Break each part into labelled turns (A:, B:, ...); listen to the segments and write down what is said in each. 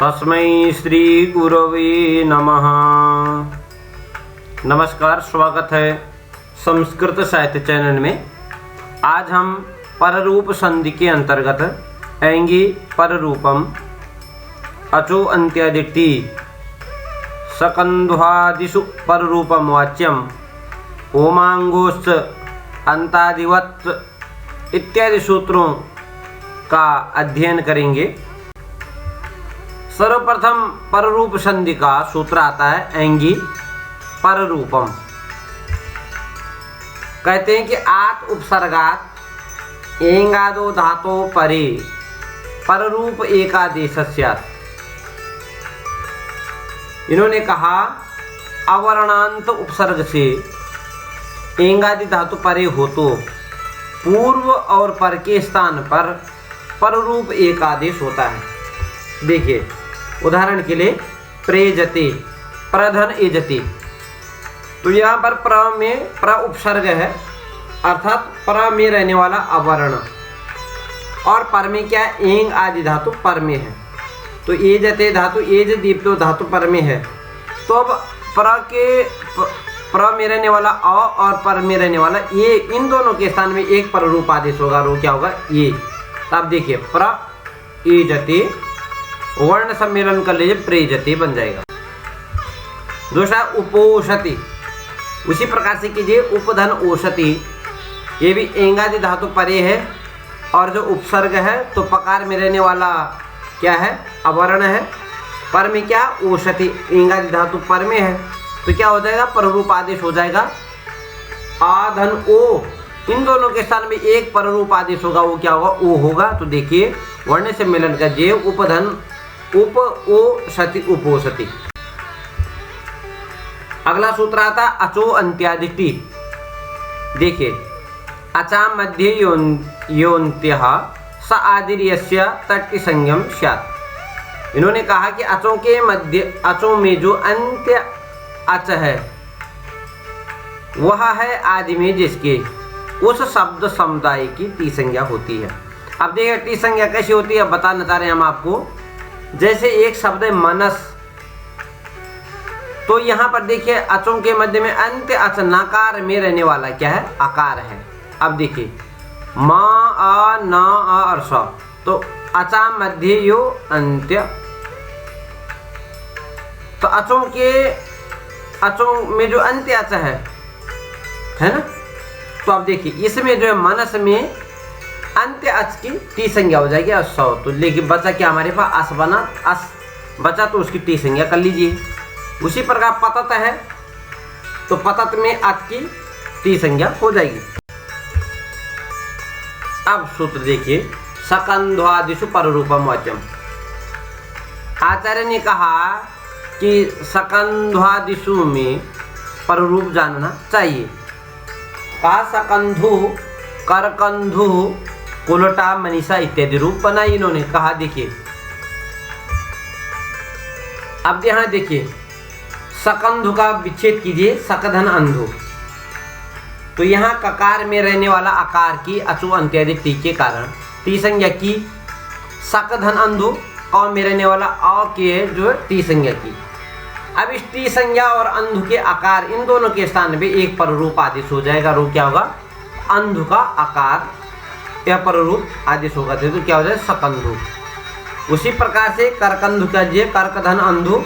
A: तस्मै श्री गुरवे नमः। नमस्कार, स्वागत है संस्कृत साहित्य चैनल में। आज हम पररूप संधि के अंतर्गत ऐंगी पररूपम अचो अंत्यादिति सकंध्वादिषु पररूपम वाच्यम ओमांगोश्च अंतादिवत् इत्यादि सूत्रों का अध्ययन करेंगे। सर्वप्रथम पररूप संधि का सूत्र आता है ऐंगी पररूपम। कहते हैं कि आत उपसर्गात एंगादो धातो परे पररूप एकादेश स्यात्। इन्होंने कहा अवर्णांत उपसर्ग से एंगादि धातु परे हो तो पूर्व और पर के स्थान पर पररूप एकादेश होता है। देखिए उदाहरण के लिए प्रेजते प्रधन एजते, तो यहाँ पर प्र में प्र उपसर्ग है अर्थात प्र में रहने वाला अवर्ण, और पर में क्या है एंग आदि धातु पर में है। तो एजते धातु एज दीप्तो धातु पर में है। तो अब प्र में रहने वाला अ और पर में रहने वाला ये, इन दोनों के स्थान में एक पररूप आदेश होगा। रो क्या होगा ये। अब देखिए प्र एजते वर्ण सम्मेलन कर लीजिए प्रेजते बन जाएगा। दूसरा उपोषति, उसी प्रकार से कीजिए उपधन ओषति। ये भी एंगादि धातु परे है और जो उपसर्ग है तो पकार में रहने वाला क्या है अवर्ण है। पर में क्या ओषति एंगादि धातु पर में है, तो क्या हो जाएगा पररूप आदेश हो जाएगा आधन ओ। इन दोनों के स्थान में एक पररूप आदेश होगा, वो क्या होगा ओ होगा। तो देखिए वर्ण सम्मेलन का जे उपधन उप ओ सति उपोषति। अगला सूत्र आता अचो अंत्यादिति। देखिए अचा मध्य योन्त्यः स आदिर्यस्य तट्टि संज्ञम स्यात्। इन्होंने कहा कि अचों के मध्य, अचों में जो अंत्य अच है वह है आदि में जिसके उस शब्द समुदाय की टी संज्ञा होती है। अब देखिए टी संज्ञा कैसी होती है बताना चाह रहे हैं हम आपको। जैसे एक शब्द है मनस, तो यहाँ पर देखिए अचों के मध्य में अंत्य अच नकार में रहने वाला क्या है आकार है। अब देखिए मा आ न आ और स, तो अचा मध्य यो अंत्य। तो अचों में जो अंत्य अच है ना। तो अब देखिए इसमें जो है मनस में अंत्य अच की टी संज्ञा हो जाएगी और सौ। तो लेकिन बचा क्या हमारे पास अस बना, अस बचा तो उसकी टी संज्ञा कर लीजिए। उसी प्रकार पतत है तो पतत में अच की टी संज्ञा हो जाएगी। अब सूत्र देखिए सकंध्वादिषु पररूपम वाच्यम। आचार्य ने कहा कि सकंध्वादिषु में पररूप जानना चाहिए। का सकंधु करकंधु कुलटा मनीषा इत्यादि रूप बनाई इन्होंने। कहा देखिए अब यहाँ देखिए सकंधु का विच्छेद कीजिए सकधन अंधु। तो यहाँ ककार में रहने वाला आकार की अचो अंत्यादि टी के कारण टी संज्ञा की। सकधन अंधु क में रहने वाला अ के जो टी संज्ञा की। अब इस टी संज्ञा और अंधु के आकार इन दोनों के स्थान पे एक पररूप आदेश हो जाएगा। रो क्या होगा अंधु का आकार या पररूप आदेश होगा, तो क्या हो जाएगा सकंधु। उसी प्रकार से करकंधु का जे कर्कधन अंधु,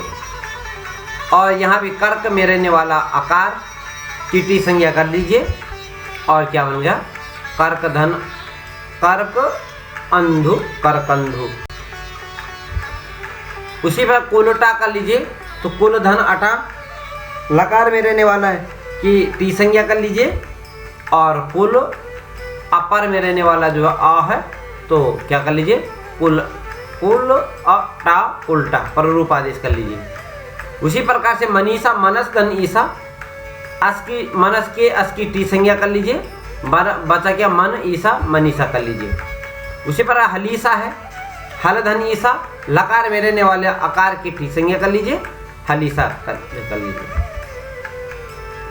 A: और यहाँ भी कर्क में रहने वाला आकार की टी संज्ञा कर लीजिए और क्या बन गया कर्कधन कर्क अंधु करकंधु। उसी पर कुलटा कर लीजिए तो कुलधन अटा लकार में रहने वाला है कि टी संज्ञा कर लीजिए, और कुल अपर में रहने वाला जो अ है तो क्या कर लीजिए कुल अटा उल्टा पररूप आदेश कर लीजिए। उसी प्रकार से मनीषा मनस धन ईसा अस की मनस के अस की टी संज्ञा कर लीजिए, बचा क्या मन ईसा मनीषा कर लीजिए। उसी प्रकार हलीसा है हल धन ईसा लकार में रहने वाले आकार की टी संज्ञा कर लीजिए हलीसा कर लीजिए।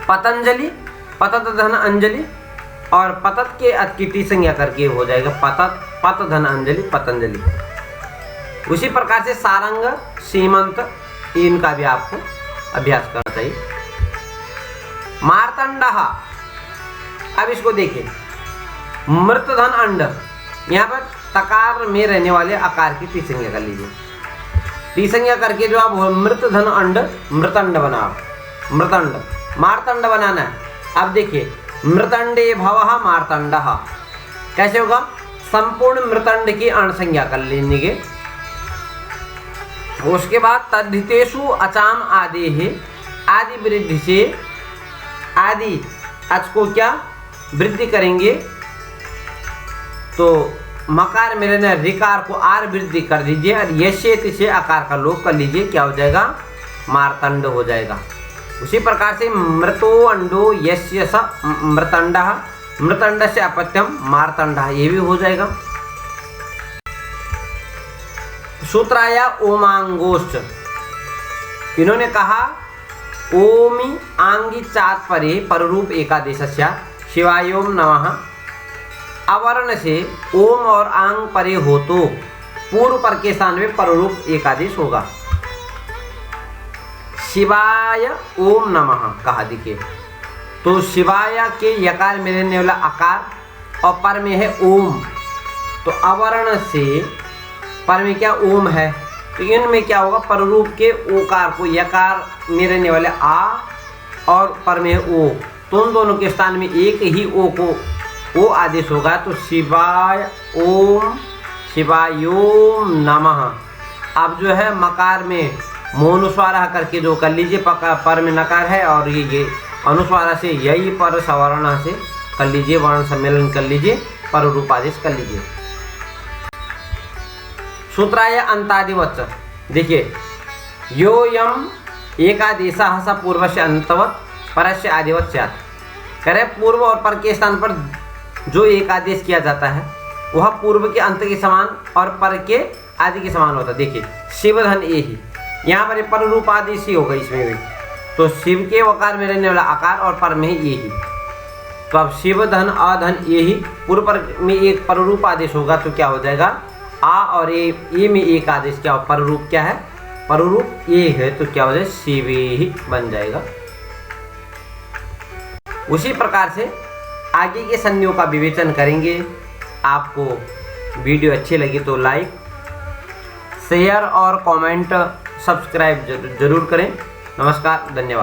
A: पतंजलि पतत धन अंजलि, और पतत के अत की टी संज्ञा करके हो जाएगा पतत पत धन अंजलि पतंजलि। उसी प्रकार से सारंग, सीमंत, इनका भी आपको अभ्यास करना चाहिए। मार्तंडः, अब इसको देखिए, मृतधन अंड, यहाँ पर तकार में रहने वाले आकार की त्रिसंज्ञा कर लीजिए। त्रिसंज्ञा करके जो आप मृतधन अंड मृतंड बनाओ, मृतंड, मार्तंड बनाना है। अब देखिए, मृतंडे भवः मार्तंडः, कैसे होगा? संपूर्ण मृतंड की अण संज्ञा कर लेंगे। उसके बाद तद्धितेषु अचाम आदि है, आदि वृद्धि से, आदि अच को क्या वृद्धि करेंगे, तो मकार में रहने रिकार को आर वृद्धि कर दीजिए और यशे तिसे आकार का लोप कर लीजिए, क्या हो जाएगा? मार्तंड हो जाएगा। उसी प्रकार से मृतो अंडो यस्य स मृतंडः, मृतंड से अपत्यम मार्तंडः, ये भी हो जाएगा। सूत्राया ओमांगोष्ठ, इन्होंने कहा ओमि आंगी चात परे पररूप एकादेशस्य शिवायोम नमः। अवर्ण से ओम और आंग परे हो तो पूर्व पर के स्थान में पररूप एकादेश होगा। शिवाय ओम नमः कहा, देखिए तो शिवाय के यकार में रहने वाला आकार और पर में है ओम, तो अवर्ण से पर में क्या ओम है, तो इनमें क्या होगा? पररूप के ओकार को यकार में रहने वाले आ और पर में ओ, तो उन दोनों के स्थान में एक ही ओ को ओ आदेश होगा। तो शिवाय ओम, शिवायोम नमः। अब जो है मकार में मोनुस्वारा करके जो कर लीजिए, पर में नकार है और ये अनुस्वारा से यही पर सवर्ण से कर लीजिए, वर्ण सम्मेलन कर लीजिए, पर रूप आदेश कर लीजिए। सूत्राय अंतादिवच, देखिए यो यम एकादेशः स पूर्वस्य अंतवत् परस्य आदिवत् स्यात्, करे पूर्व और पर के स्थान पर जो एक आदेश किया जाता है वह पूर्व के अंत के समान और पर के आदि के समान होता है। देखिए शिवधन ए ही, यहाँ पर पर रूप आदेश ही होगा इसमें भी, तो शिव के वकार में रहने वाला आकार और पर में ये ही, तो अब शिवधन अधन ये ही, पूर्व पर में एक पर रूप आदेश होगा, तो क्या हो जाएगा? आ और ए में एक आदेश क्या हो? पर रूप क्या है? पर रूप ए है, तो क्या हो जाए? शिवे ही बन जाएगा। उसी प्रकार से आगे के संधियों का विवेचन करेंगे। आपको वीडियो अच्छी लगी तो लाइक, शेयर और कमेंट, सब्सक्राइब जरूर करें। नमस्कार, धन्यवाद।